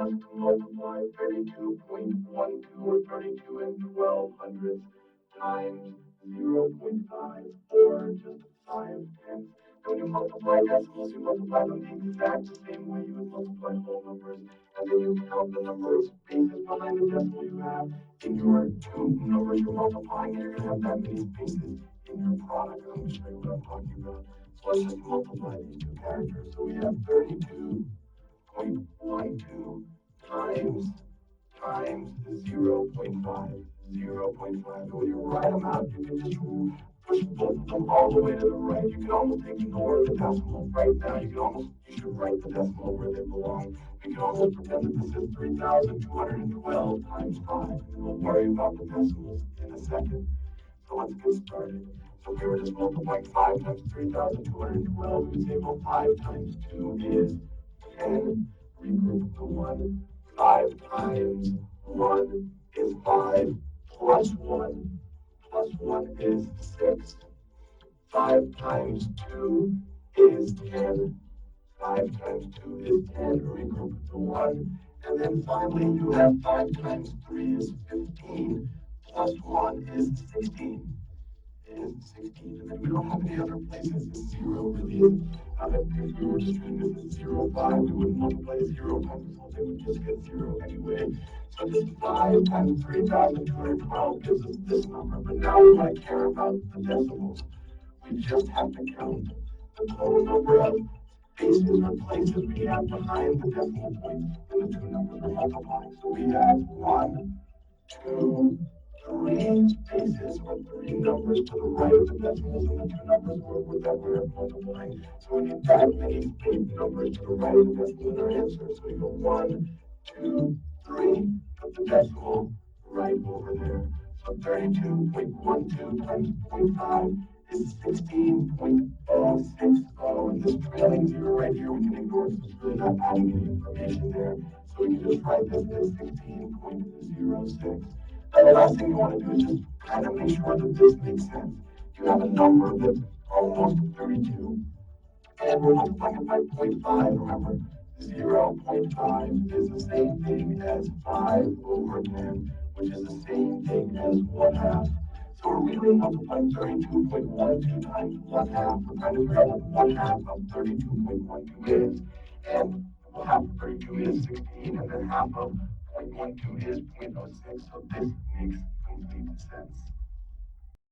asked to multiply 32.12 or 32 and 12 hundredths times 0.5 or just 5/10. When you multiply decimals, you multiply them the exact same way you would multiply whole numbers, and then you count the number of spaces behind the decimal you have in your two numbers you're multiplying, and you're going to have that many spaces in your product. I'm going to show you what I'm talking about. So let's just multiply these two characters. So we have 32.12 times 0.5. 0.5. And when you write them out, you can just push both of them all the way to the right. You can almost ignore the decimal right now. You should write the decimal where they belong. We can almost pretend that this is 3,212 times 5. And we'll worry about the decimals in a second. So let's get started. So if we were just multiplying 5 times 3,212, we would say, well, 5 times 2 is 10. Regroup the 1. 5 times 1 is 5 plus 1 plus 1 is 6. 5 times 2 is 10. 5 times 2 is 10. Regroup the 1. And then finally, you have 5 times 3 is 15. Plus 1 is 16. Is 16. And then we don't have any other places. The 0 really isn't. If we were just doing this as 0, 5, we wouldn't multiply 0 times this whole thing. We'd just get 0 anyway. So just 5 times 3,212 gives us this number. But now we want to care about the decimals. We just have to count the total number of spaces or places we have behind the decimal point in the two numbers we're multiplying. So we have 1, 2, 3 spaces or 3 numbers to the right of the decimals in the two numbers that we're multiplying. So we need that many space numbers to the right of the decimal in our answer. So we go 1, 2, 3, put the decimal right over there. So 32.12 times 0.5 is 16.060. And this trailing 0 right here we can ignore because it's really not adding any information there. So we can just write this as 16.06. And the last thing you want to do is just kind of make sure that this makes sense. You have a number that's almost 32, and we're multiplying it by 0.5. Remember, 0.5 is the same thing as 5 over 10, which is the same thing as 1/2. So we're really multiplying 32.12 times 1/2. We're trying to figure out what 1/2 of 32.12 is, and half of 32 is 16, and then half of 0.12 is 0.06, so this makes complete sense.